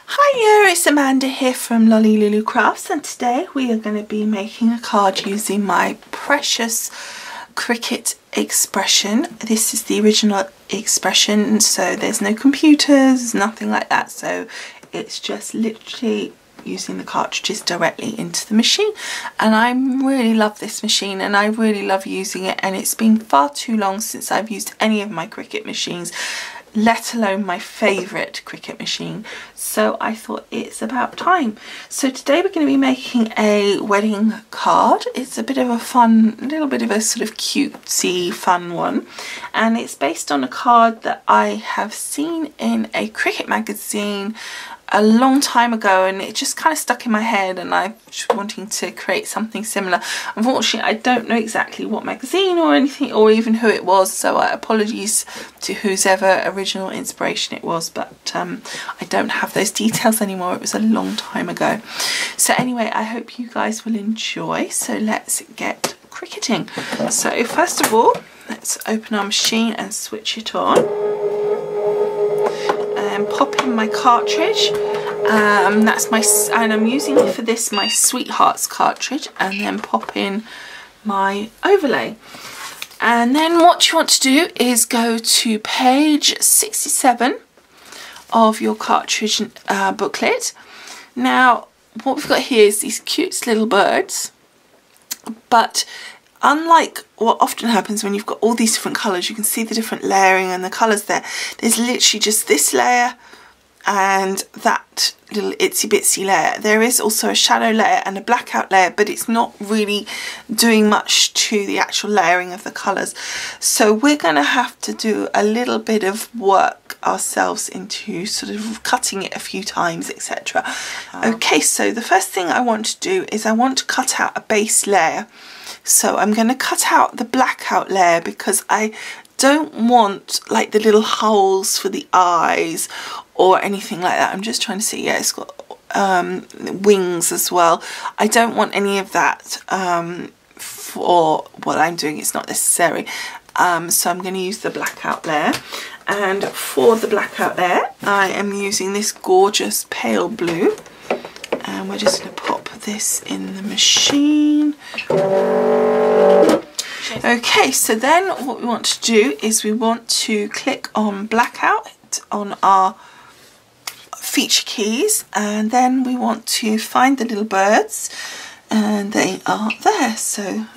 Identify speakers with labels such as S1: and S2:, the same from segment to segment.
S1: Hiya, it's Amanda here from Lolli Lulu Crafts, and today we are going to be making a card using my precious Cricut expression. This is the original expression, so there's no computers, nothing like that, so it's just literally using the cartridges directly into the machine. And I really love this machine and I really love using it, and it's been far too long since I've used any of my Cricut machines, let alone my favourite Cricut machine, so I thought it's about time. So today we're going to be making a wedding card. It's a bit of a fun, little bit of a sort of cutesy fun one, and it's based on a card that I have seen in a Cricut magazine a long time ago, and it just kind of stuck in my head and I'm just wanting to create something similar. Unfortunately, I don't know exactly what magazine or anything, or even who it was, so apologies to whose ever original inspiration it was, but I don't have those details anymore. It was a long time ago. So anyway, I hope you guys will enjoy, so let's get cricketing. So first of all, let's open our machine and switch it on. And pop in my cartridge. That's my, and I'm using for this my Sweethearts cartridge, and then pop in my overlay. And then what you want to do is go to page 67 of your cartridge booklet. Now what we've got here is these cute little birds, but unlike what often happens when you've got all these different colours, you can see the different layering and the colours there. There's literally just this layer and that little itsy bitsy layer. There is also a shadow layer and a blackout layer, but it's not really doing much to the actual layering of the colours. So we're going to have to do a little bit of work ourselves into sort of cutting it a few times, etc. Okay, so the first thing I want to do is I want to cut out a base layer. So I'm going to cut out the blackout layer because I don't want like the little holes for the eyes or anything like that. I'm just trying to see, yeah, it's got wings as well. I don't want any of that for what I'm doing. It's not necessary. So I'm going to use the blackout layer. And for the blackout layer, I am using this gorgeous pale blue. And we're just going to pop this in the machine. Okay, so then what we want to do is we want to click on blackout on our feature keys, and then we want to find the little birds, and they are there. So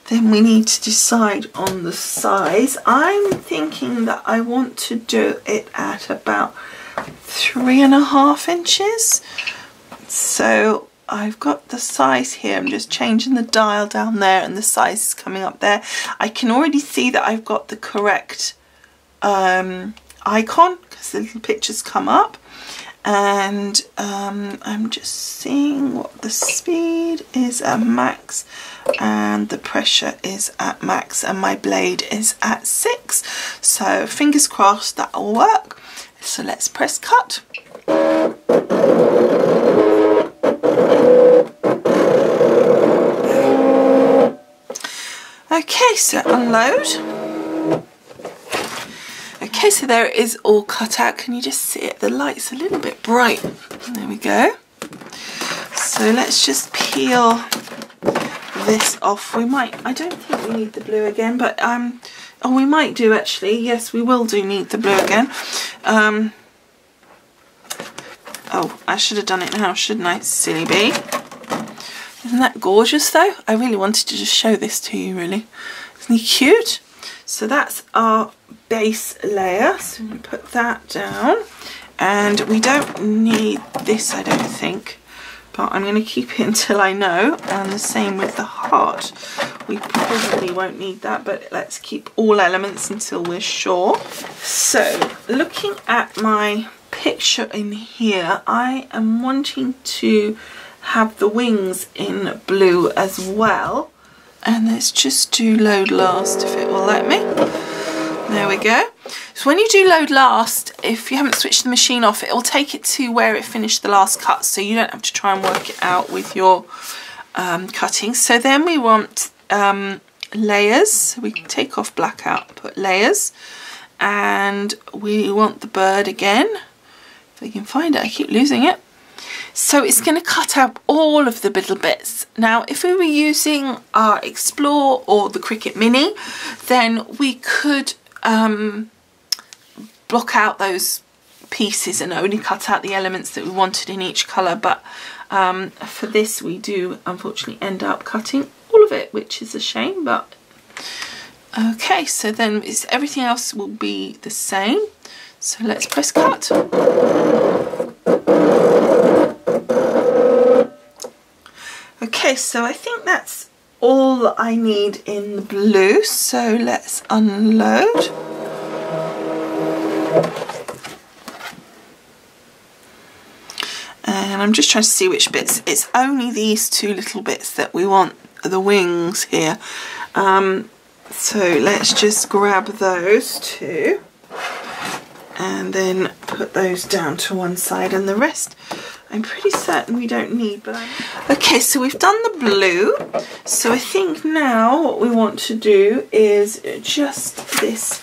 S1: then we need to decide on the size. I'm thinking that I want to do it at about 3.5 inches. So I've got the size here. I'm just changing the dial down there and the size is coming up there. I can already see that I've got the correct icon because the little pictures come up, and I'm just seeing what the speed is at max and the pressure is at max, and my blade is at 6, so fingers crossed that will work. So let's press cut. Okay, so unload. Okay, so there it is all cut out. Can you just see it? The light's a little bit bright. There we go. So let's just peel this off. We might, I don't think we need the blue again, but oh, we might do actually. Yes, we will need the blue again. Oh, I should have done it now, shouldn't I? Silly bee. Isn't that gorgeous though? I really wanted to just show this to you, really. Isn't he cute? So that's our base layer. So I'm going to put that down. And we don't need this, I don't think. But I'm going to keep it until I know. And the same with the heart. We probably won't need that, but let's keep all elements until we're sure. So looking at my picture in here, I am wanting to have the wings in blue as well, and let's just do load last if it will let me. There we go. So when you do load last, if you haven't switched the machine off, it will take it to where it finished the last cut, so you don't have to try and work it out with your cutting. So then we want layers, so we can take off blackout, put layers, and we want the bird again. If I can find it, I keep losing it. So it's going to cut out all of the little bits. Now, if we were using our Explore or the Cricut Mini, then we could block out those pieces and only cut out the elements that we wanted in each colour. But for this, we do unfortunately end up cutting all of it, which is a shame. But okay, so then everything else will be the same. So let's press cut. Okay, so I think that's all I need in the blue, so let's unload. And I'm just trying to see which bits. It's only these two little bits that we want, the wings here. So let's just grab those two and then put those down to one side, and the rest I'm pretty certain we don't need. But okay, so we've done the blue, so I think now what we want to do is just this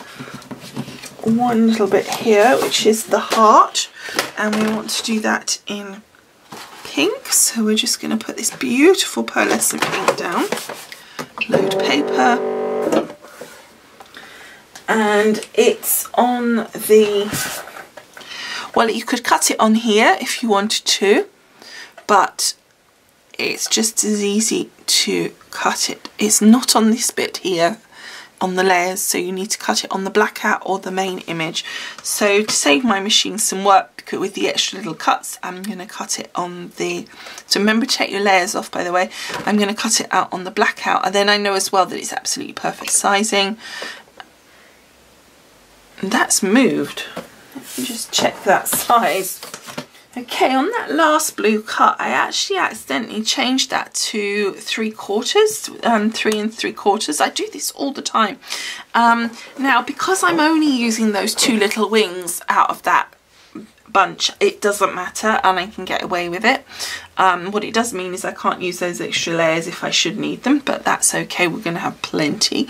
S1: one little bit here, which is the heart, and we want to do that in pink. So we're just going to put this beautiful pearlescent pink down, load paper, and it's on the, well, you could cut it on here if you wanted to, but it's just as easy to cut it. It's not on this bit here on the layers, so you need to cut it on the blackout or the main image. So to save my machine some work with the extra little cuts, I'm going to cut it on the, so remember to take your layers off, by the way. I'm going to cut it out on the blackout, and then I know as well that it's absolutely perfect sizing. And that's moved. Let me just check that size. Okay, on that last blue cut, I actually accidentally changed that to 3/4, 3 3/4. I do this all the time. Now, because I'm only using those two little wings out of that bunch, it doesn't matter and I can get away with it. What it does mean is I can't use those extra layers if I should need them, but that's okay, we're going to have plenty.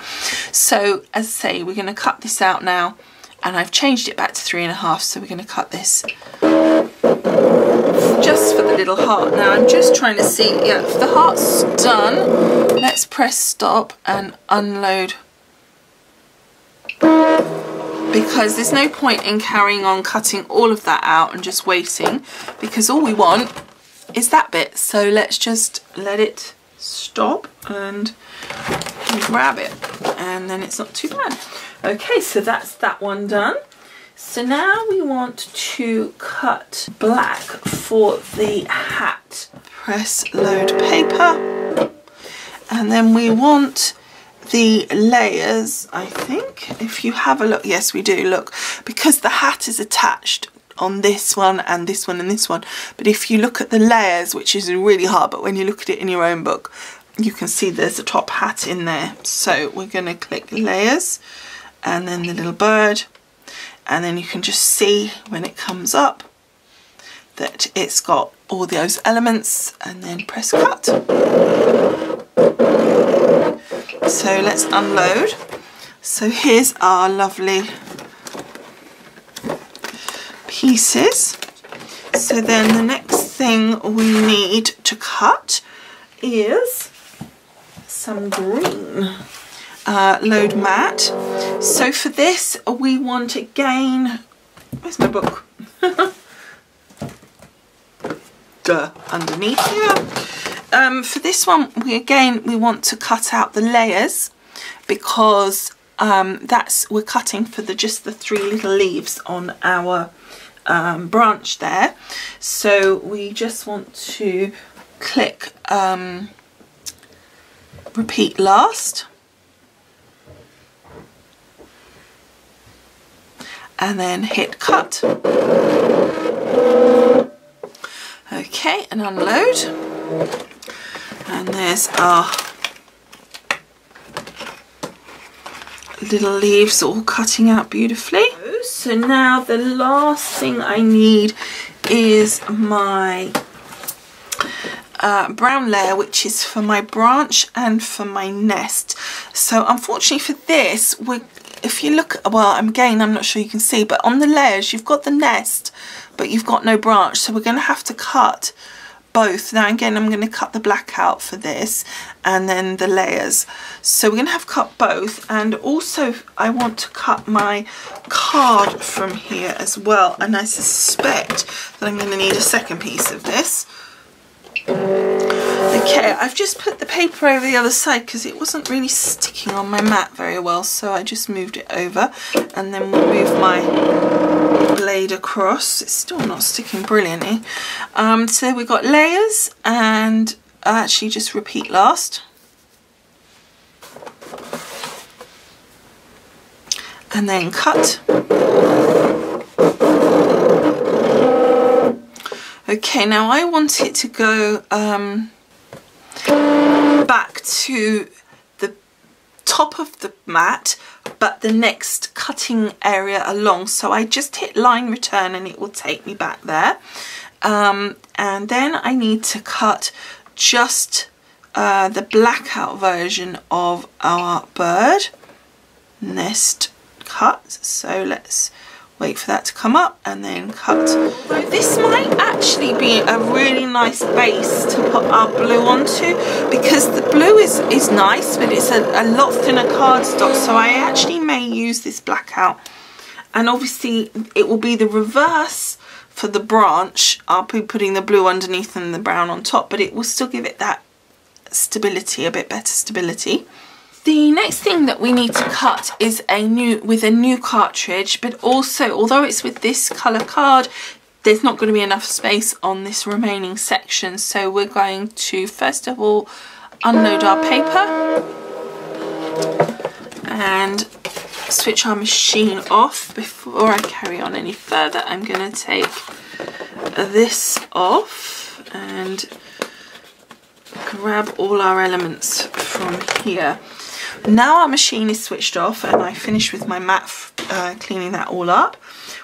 S1: So, as I say, we're going to cut this out now. And I've changed it back to 3.5, so we're going to cut this just for the little heart. Now I'm just trying to see, yeah, if the heart's done, let's press stop and unload, because there's no point in carrying on cutting all of that out and just waiting, because all we want is that bit. So let's just let it stop and grab it, and then it's not too bad. Okay, so that's that one done. So now we want to cut black for the hat. Press load paper, and then we want the layers, I think. If you have a look, yes we do, look, because the hat is attached on this one and this one and this one, but if you look at the layers, which is really hard, but when you look at it in your own book, you can see there's a top hat in there. So we're going to click layers and then the little bird, and then you can just see when it comes up that it's got all those elements, and then press cut. So let's unload. So here's our lovely pieces. So then the next thing we need to cut is some green. Load mat. So for this we want, again, where's my book? Duh, underneath here. For this one we want to cut out the layers, because we're cutting for just the 3 little leaves on our branch there. So we just want to click repeat last, and then hit cut. Okay, and unload. And there's our little leaves all cutting out beautifully. So now the last thing I need is my brown layer, which is for my branch and for my nest. So unfortunately for this, if you look, well, again, I'm not sure you can see, but on the layers you've got the nest, but you've got no branch, so we're going to have to cut both. Now again, I'm going to cut the black out for this and then the layers, so we're going to have to cut both. And also I want to cut my card from here as well, and I suspect that I'm going to need a second piece of this. Okay, I've just put the paper over the other side because it wasn't really sticking on my mat very well, so I just moved it over, and then we'll move my blade across. It's still not sticking brilliantly. So we've got layers, and I'll actually just repeat last. And then cut. Okay, now I want it to go back to the top of the mat, but the next cutting area along. So I just hit line return and it will take me back there. And then I need to cut just the blackout version of our bird nest cut. So let's wait for that to come up and then cut. This might actually be a really nice base to put our blue onto, because the blue is nice, but it's a lot thinner cardstock, so I actually may use this blackout. And obviously it will be the reverse for the branch. I'll be putting the blue underneath and the brown on top, but it will still give it that stability, a bit better stability. The next thing that we need to cut is a new cartridge, but also, although it's with this colour card, there's not going to be enough space on this remaining section, so we're going to first of all unload our paper and switch our machine off. Before I carry on any further, I'm going to take this off and grab all our elements from here. Now our machine is switched off and I finished with my mat cleaning that all up.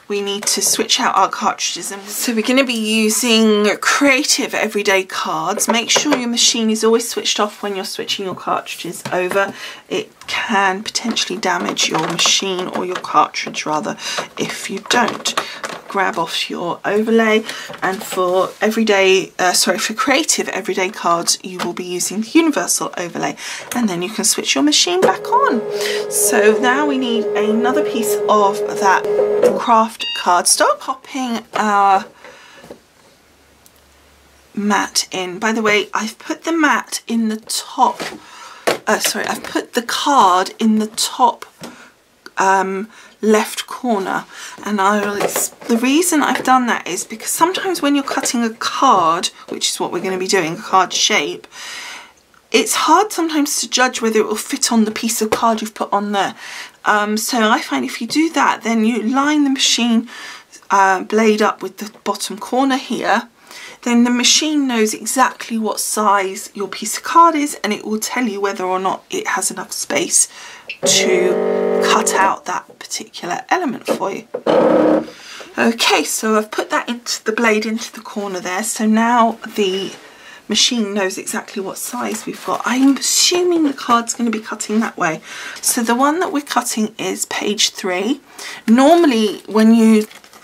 S1: We need to switch out our cartridges, and so we're going to be using Creative Everyday Cards. Make sure your machine is always switched off when you're switching your cartridges over. It can potentially damage your machine, or your cartridge rather, if you don't. Grab off your overlay, and for for Creative Everyday Cards you will be using the universal overlay, and then you can switch your machine back on. So now we need another piece of that craft cardstock. Popping our mat in. By the way, I've put the mat in the top, I've put the card in the top left corner, and the reason I've done that is because sometimes when you're cutting a card, which is what we're going to be doing, a card shape, it's hard sometimes to judge whether it will fit on the piece of card you've put on there. So I find if you do that, then you line the machine blade up with the bottom corner here, then the machine knows exactly what size your piece of card is, and it will tell you whether or not it has enough space to cut out that particular element for you. Okay, so I've put that into the blade into the corner there, so now the machine knows exactly what size we've got. I'm assuming the card's going to be cutting that way. So the one that we're cutting is page 3. Normally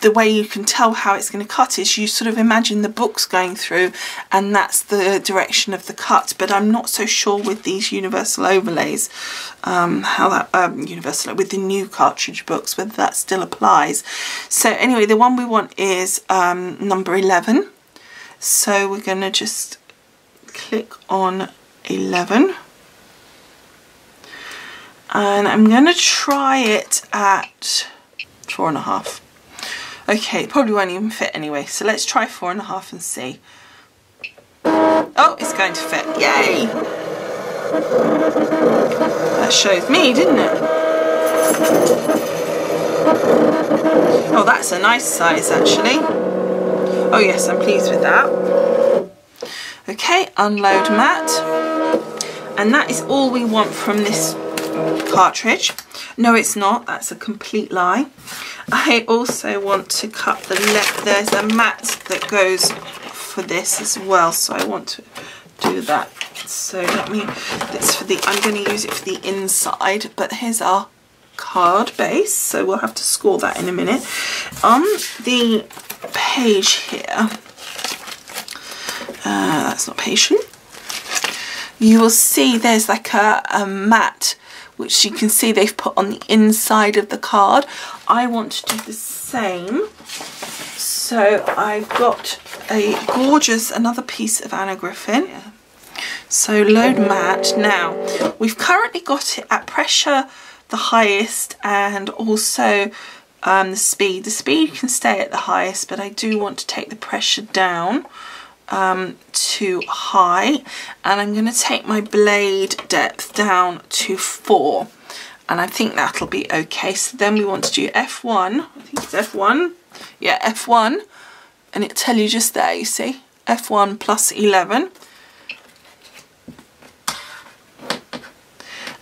S1: the way you can tell how it's going to cut is you sort of imagine the books going through, and that's the direction of the cut, but I'm not so sure with these universal overlays how that with the new cartridge books whether that still applies. So anyway, the one we want is number 11, so we're going to just click on 11, and I'm going to try it at 4.5. Okay, it probably won't even fit anyway, so let's try 4.5 and see. Oh, it's going to fit. Yay! That shows me, didn't it? Oh, that's a nice size actually. Oh yes, I'm pleased with that. Okay, unload mat. And that is all we want from this cartridge. No, it's not. That's a complete lie. I also want to cut the left. There's a mat that goes for this as well, so I want to do that. So I'm going to use it for the inside, but here's our card base, so we'll have to score that in a minute. On the page here, that's not patient, you will see there's like a mat which you can see they've put on the inside of the card. I want to do the same, so I've got a gorgeous another piece of Anna Griffin. So load mat. Now we've currently got it at pressure the highest, and also the speed. The speed can stay at the highest, but I do want to take the pressure down to high, and I'm going to take my blade depth down to 4, and I think that'll be okay. So then we want to do F1, I think it's F1, yeah, F1, and it'll tell you just there, you see, F1 plus 11.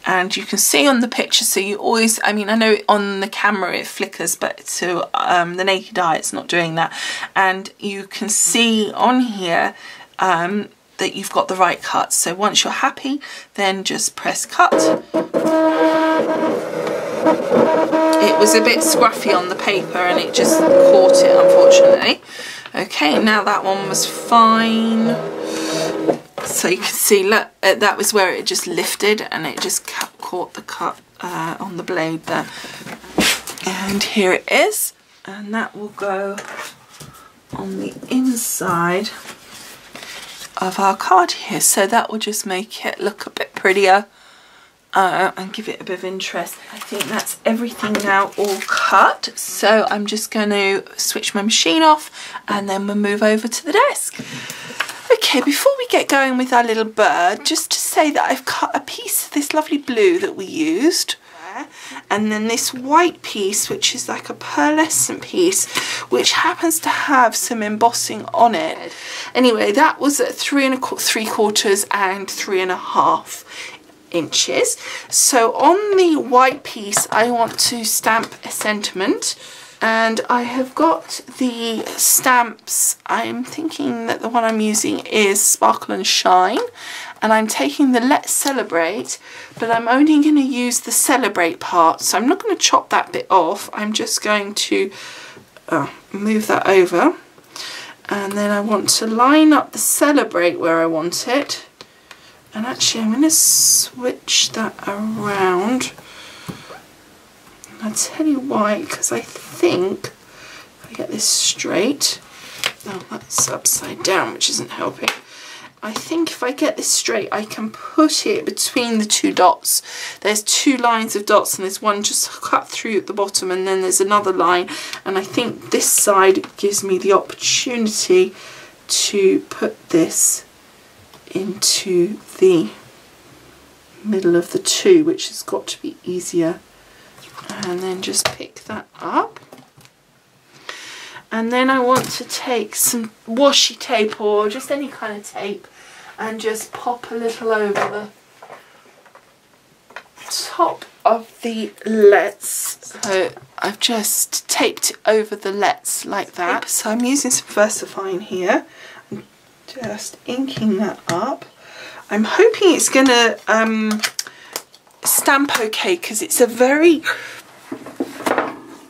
S1: And you can see on the picture, so you always, I mean, I know on the camera it flickers, but to the naked eye it's not doing that. And you can see on here that you've got the right cut. So once you're happy, then just press cut. It was a bit scruffy on the paper and it just caught it, unfortunately. Okay, now that one was fine. So you can see, look, that was where it just lifted and it just caught the cut on the blade there. And here it is, and that will go on the inside of our card here. So that will just make it look a bit prettier and give it a bit of interest. I think that's everything now all cut. So I'm just going to switch my machine off and then we'll move over to the desk. Okay, before we get going with our little bird, just to say that I've cut a piece of this lovely blue that we used, and then this white piece, which is like a pearlescent piece, which happens to have some embossing on it. Anyway, that was at 3 3/4 and 3.5 inches. So on the white piece, I want to stamp a sentiment. And I have got the stamps. I'm thinking that the one I'm using is Sparkle and Shine, and I'm taking the Let's Celebrate, but I'm only going to use the Celebrate part, so I'm not going to chop that bit off. I'm just going to move that over, and then I want to line up the Celebrate where I want it, and actually I'm going to switch that around. I'll tell you why, because I think if I get this straight, oh, that's upside down, which isn't helping. I think if I get this straight, I can put it between the 2 dots. There's 2 lines of dots, and there's one just cut through at the bottom, and then there's another line. And I think this side gives me the opportunity to put this into the middle of the 2, which has got to be easier. And then just pick that up, and then I want to take some washi tape or just any kind of tape and just pop a little over the top of the Let's. So I've just taped it over the Let's like that. So I'm using some VersaFine here, I'm just inking that up. I'm hoping it's gonna stamp okay, because it's a very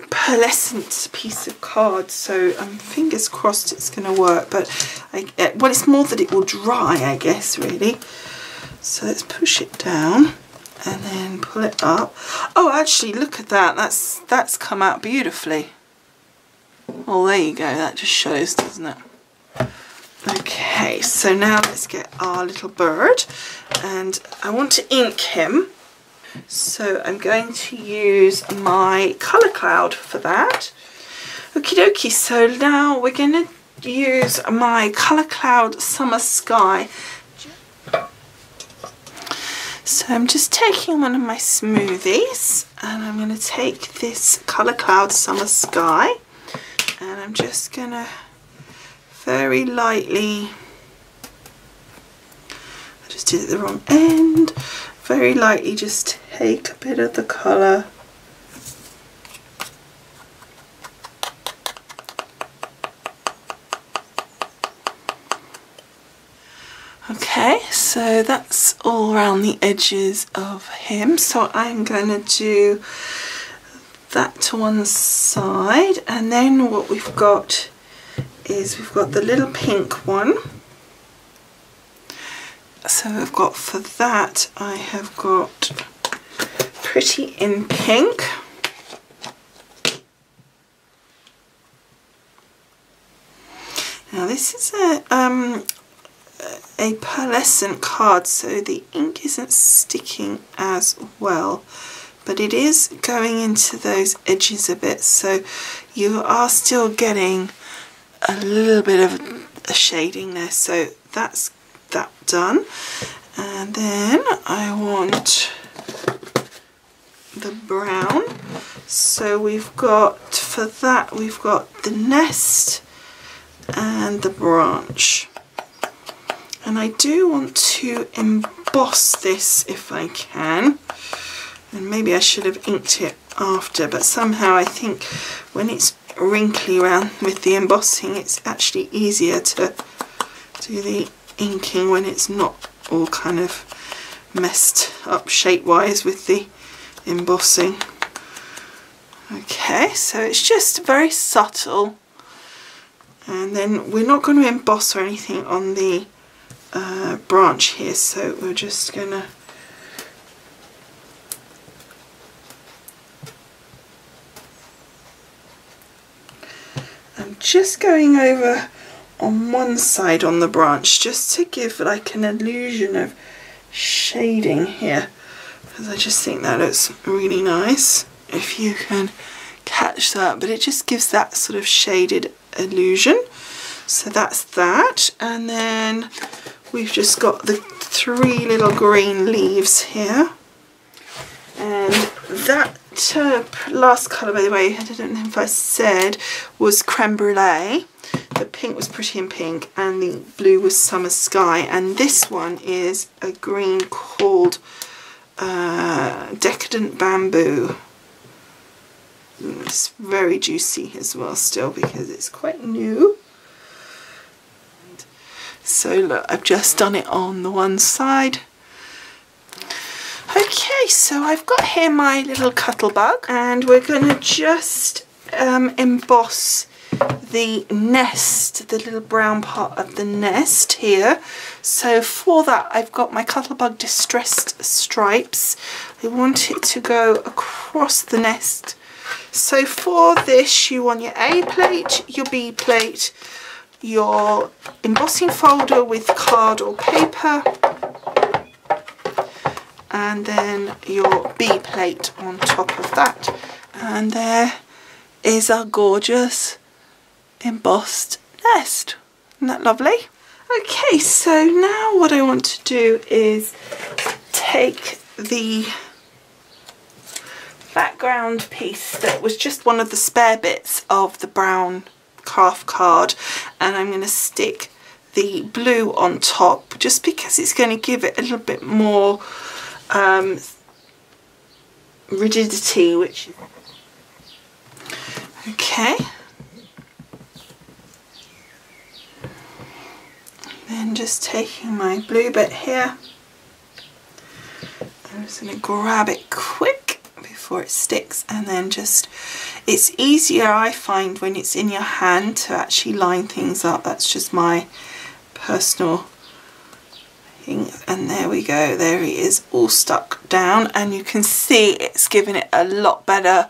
S1: pearlescent piece of card, so fingers crossed it's going to work, but well, it's more that it will dry, I guess, really. So let's push it down and then pull it up. Oh, actually, look at that, that's come out beautifully. Oh, there you go, that just shows, doesn't it? Okay, so now let's get our little bird, and I want to ink him. So I'm going to use my colour cloud for that. Okie dokie, so now we're going to use my colour cloud Summer Sky. So I'm just taking one of my smoothies, and I'm going to take this colour cloud Summer Sky, and I'm just going to very lightly, I just did it the wrong end, very lightly just take a bit of the colour okay, so that's all around the edges of him. So I'm going to do that to one side, and then what we've got is we've got the little pink one. So I've got, for that I have got Pretty in Pink. Now this is a pearlescent card, so the ink isn't sticking as well, but it is going into those edges a bit, so you are still getting a little bit of a shading there. So that's that done, and then I want the brown. So we've got, for that we've got the nest and the branch, and I do want to emboss this if I can, and maybe I should have inked it after, but somehow I think when it's wrinkly around with the embossing it's actually easier to do the inking when it's not all kind of messed up shape wise with the embossing. Okay, so it's just very subtle, and then we're not going to emboss or anything on the branch here, so we're just gonna just going over on one side on the branch just to give like an illusion of shading here, because I just think that looks really nice if you can catch that, but it just gives that sort of shaded illusion. So that's that, and then we've just got the 3 little green leaves here, and that last colour, by the way, I don't know if I said, was Creme Brulee. The pink was Pretty in Pink, and the blue was Summer Sky, and this one is a green called Decadent Bamboo. It's very juicy as well still because it's quite new. So look, I've just done it on the one side. Okay, so I've got here my little Cuttlebug, and we're going to just emboss the nest, the little brown part of the nest here. So for that I've got my Cuttlebug Distressed Stripes. I want it to go across the nest. So for this you want your A plate, your B plate, your embossing folder with card or paper, and then your B plate on top of that. And there is our gorgeous embossed nest. Isn't that lovely? Okay, so now what I want to do is take the background piece that was just one of the spare bits of the brown craft card, and I'm going to stick the blue on top just because it's going to give it a little bit more rigidity, which okay. Then just taking my blue bit here, I'm just going to grab it quick before it sticks, and then just, it's easier I find when it's in your hand to actually line things up. That's just my personal thing. And there we go, there it is, all stuck down, and you can see it's giving it a lot better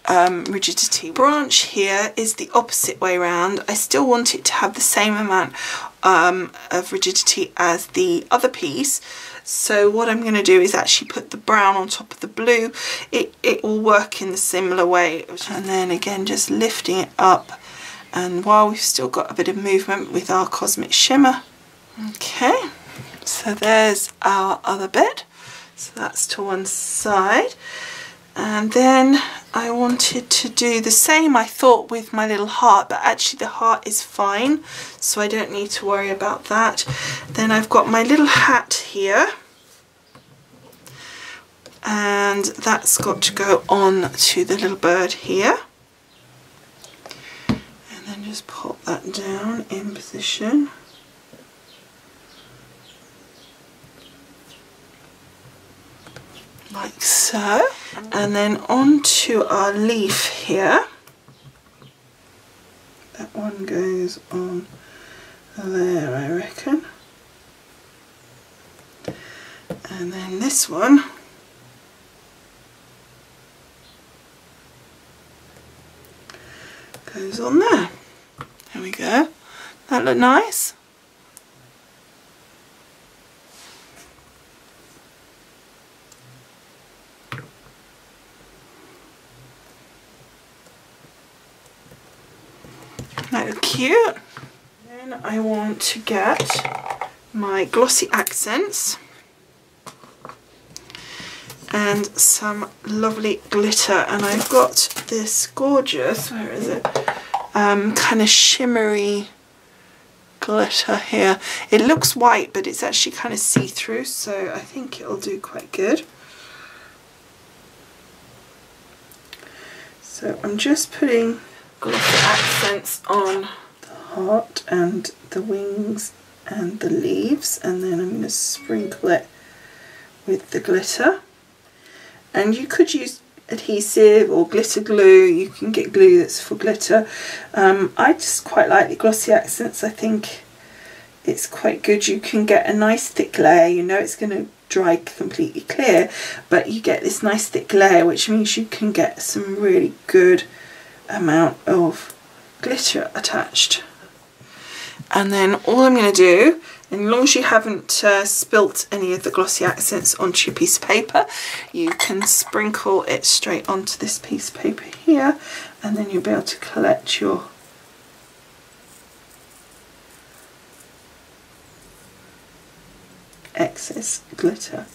S1: rigidity. Branch here is the opposite way around. I still want it to have the same amount of rigidity as the other piece, so what I'm going to do is actually put the brown on top of the blue. It will work in the similar way, and then again just lifting it up, and while we've still got a bit of movement with our Cosmic Shimmer. Okay, so there's our other bit, so that's to one side. And then I wanted to do the same, I thought, with my little heart, but actually the heart is fine, so I don't need to worry about that. Then I've got my little hat here, and that's got to go on to the little bird here. And then just pop that down in position. Like so. And then onto our leaf here. That one goes on there, I reckon. And then this one goes on there. There we go. That look nice? That look cute. Then I want to get my glossy accents and some lovely glitter, and I've got this gorgeous, where is it, kind of shimmery glitter here. It looks white but it's actually kind of see-through, so I think it'll do quite good. So I'm just putting glossy accents on the heart and the wings and the leaves, and then I'm going to sprinkle it with the glitter. And you could use adhesive or glitter glue. You can get glue that's for glitter. I just quite like the glossy accents. I think it's quite good. You can get a nice thick layer. You know it's going to dry completely clear, but you get this nice thick layer, which means you can get some really good amount of glitter attached. And then all I'm going to do, and as long as you haven't spilt any of the glossy accents onto your piece of paper, you can sprinkle it straight onto this piece of paper here, and then you'll be able to collect your excess glitter.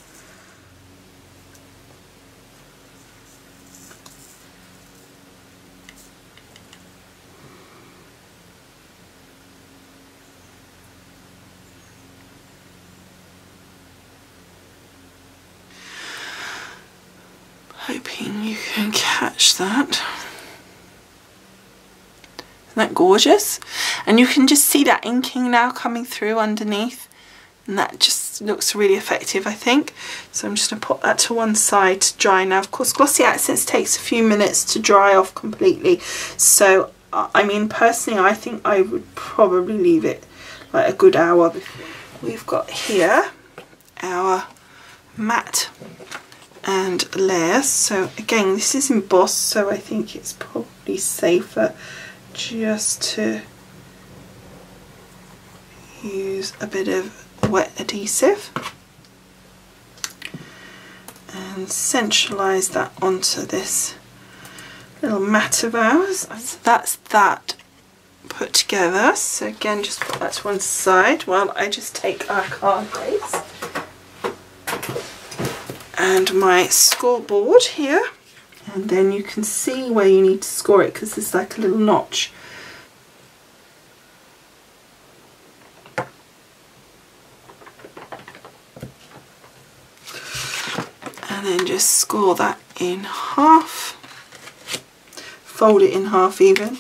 S1: Hoping you can catch that. Isn't that gorgeous? And you can just see that inking now coming through underneath, and that just looks really effective, I think. So I'm just going to put that to one side to dry now. Of course, glossy accents takes a few minutes to dry off completely, so I mean personally I think I would probably leave it like a good hour before. We've got here our matte and layers. So again, this is embossed, so I think it's probably safer just to use a bit of wet adhesive and centralise that onto this little mat of ours. So that's that put together. So again, just put that to one side while I just take our card base and my scoreboard here, and then you can see where you need to score it because there's like a little notch. And then just score that in half, fold it in half even.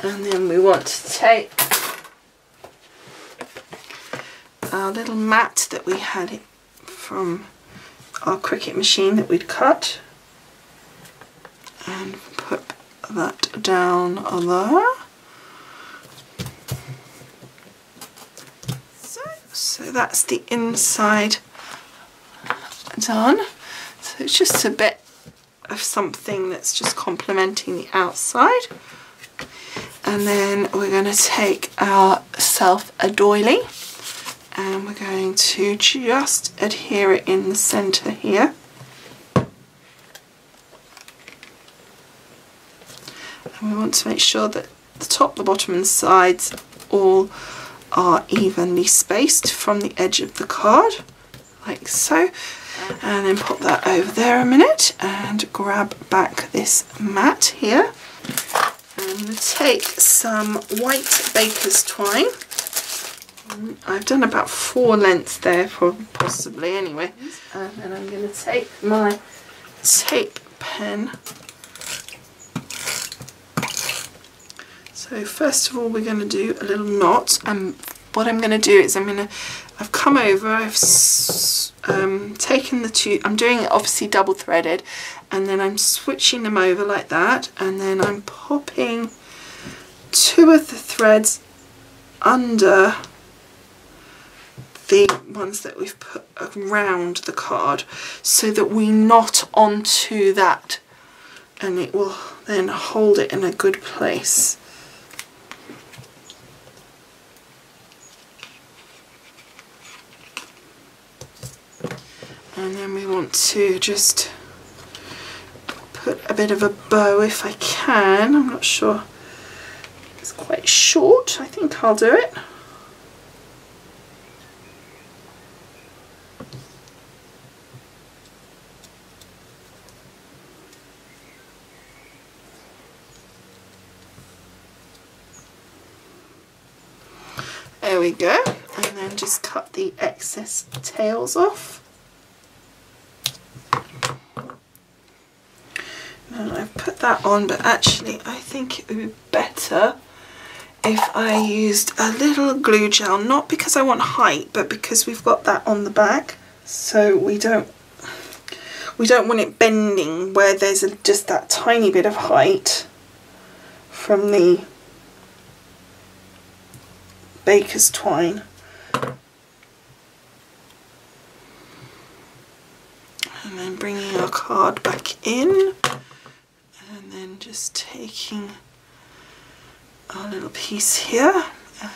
S1: And then we want to take our little mat that we had from our Cricut machine that we'd cut and put that down there. So that's the inside done. So it's just a bit of something that's just complementing the outside. And then we're going to take ourselves a doily and we're going to just adhere it in the centre here. And we want to make sure that the top, the bottom and the sides all are evenly spaced from the edge of the card, like so. And then pop that over there a minute and grab back this mat here. I'm going to take some white baker's twine. I've done about 4 lengths there, possibly anyway. And then I'm going to take my tape pen. So first of all we're going to do a little knot, and what I'm going to do is I'm going to I've come over, I've taken the two, I'm doing it obviously double threaded, and then I'm switching them over like that, and then I'm popping two of the threads under the ones that we've put around the card so that we knot onto that, and it will then hold it in a good place. And then we want to just put a bit of a bow if I can. I'm not sure, it's quite short. I think I'll do it. There we go, and then just cut the excess tails off. And I've put that on, but actually I think it would be better if I used a little glue gel, not because I want height, but because we've got that on the back, so we don't want it bending where there's just that tiny bit of height from the baker's twine. And then bringing our card back in, and then just taking our little piece here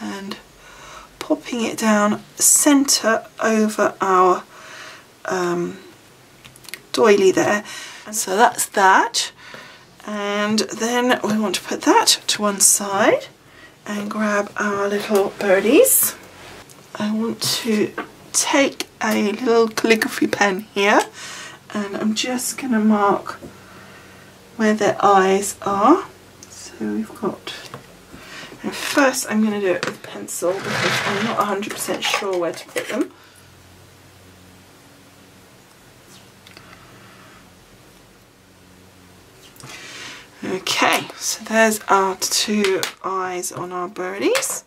S1: and popping it down centre over our doily there. So that's that, and then we want to put that to one side and grab our little birdies. I want to take a little calligraphy pen here, and I'm just going to mark where their eyes are. So we've got, and first I'm going to do it with pencil because I'm not 100% sure where to put them. Okay, so there's our two eyes on our birdies.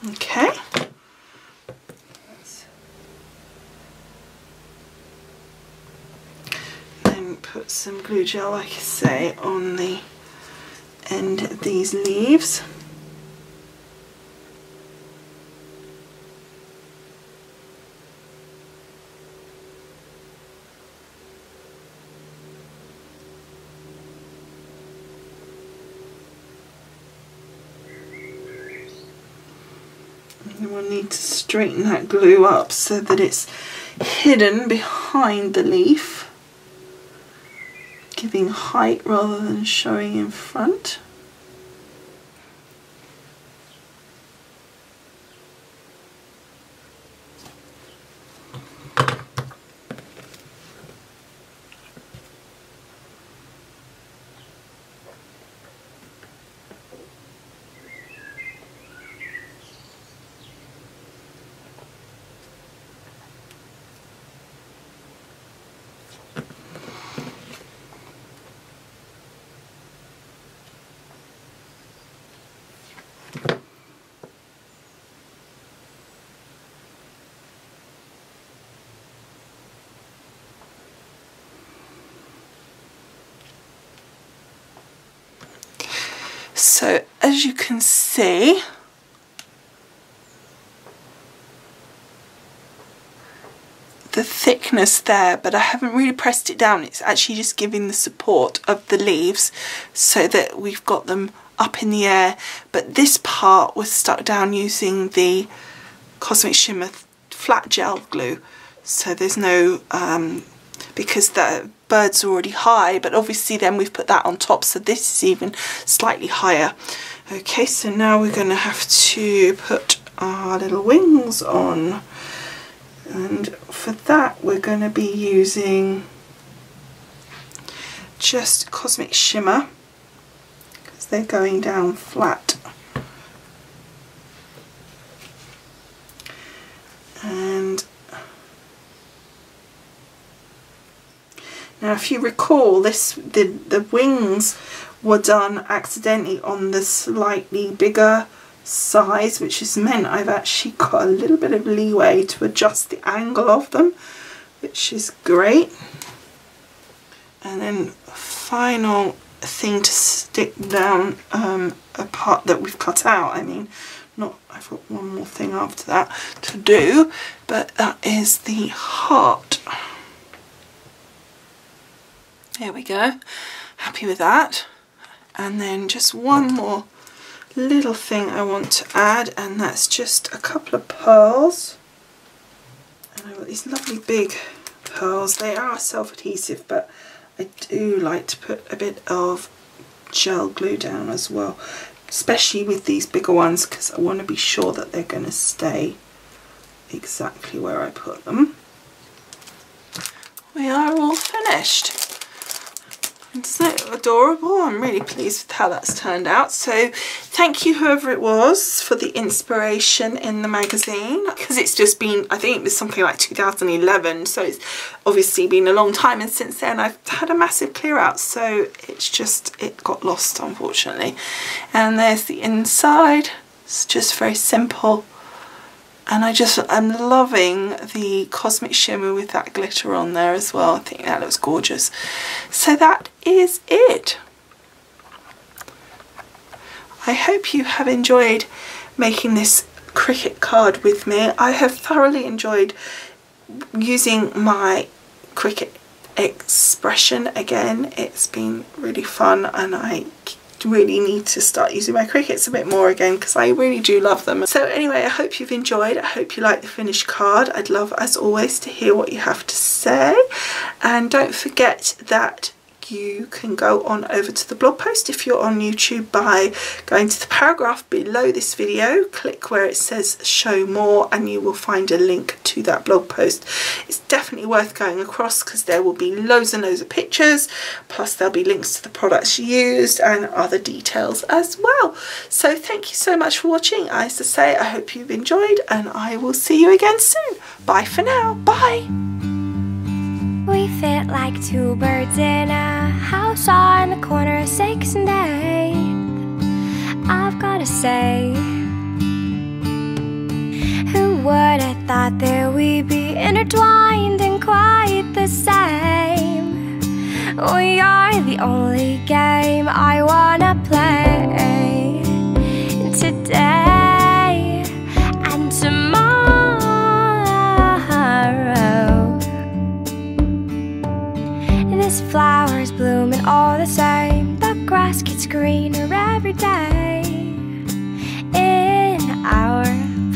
S1: Okay, then put some glue gel, like I say, on the end of these leaves. We'll need to straighten that glue up so that it's hidden behind the leaf, giving height rather than showing in front. So as you can see, the thickness there, but I haven't really pressed it down. It's actually just giving the support of the leaves so that we've got them up in the air. But this part was stuck down using the Cosmic Shimmer flat gel glue. So there's no, because the bird's already high, but obviously then we've put that on top, so this is even slightly higher. Okay, so now we're going to have to put our little wings on. And for that we're going to be using just Cosmic Shimmer because they're going down flat. And now if you recall, the wings were done accidentally on the slightly bigger size, which has meant I've actually got a little bit of leeway to adjust the angle of them, which is great. And then final thing to stick down a part that we've cut out. I mean, I've got one more thing after that to do, but that is the heart. There we go, happy with that. And then just one more little thing I want to add, and that's just a couple of pearls. And I've got these lovely big pearls. They are self-adhesive, but I do like to put a bit of gel glue down as well, especially with these bigger ones, because I want to be sure that they're going to stay exactly where I put them. We are all finished. Isn't it adorable? I'm really pleased with how that's turned out. So thank you whoever it was for the inspiration in the magazine, because it's just been, I think it was something like 2011, so it's obviously been a long time, and since then I've had a massive clear out, so it got lost unfortunately. And there's the inside. It's just very simple. And I'm loving the Cosmic Shimmer with that glitter on there as well. I think that looks gorgeous. So that is it. I hope you have enjoyed making this Cricut card with me. I have thoroughly enjoyed using my Cricut expression again. It's been really fun, and I really need to start using my Cricuts a bit more again because I really do love them. So anyway, I hope you've enjoyed. I hope you like the finished card. I'd love, as always, to hear what you have to say, and don't forget that you can go on over to the blog post if you're on YouTube by going to the paragraph below this video, click where it says show more, and you will find a link to that blog post. It's definitely worth going across because there will be loads and loads of pictures, plus there'll be links to the products used and other details as well. So thank you so much for watching. As I say, I hope you've enjoyed, and I will see you again soon. Bye for now. Bye.
S2: We fit like two birds in a house on the corner of 6th and 8th. I've gotta say, who would have thought that we'd be intertwined and quite the same? We are the only game I wanna play today and tomorrow. This flower's blooming all the same. The grass gets greener every day in our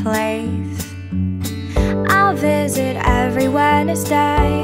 S2: place. I'll visit every Wednesday.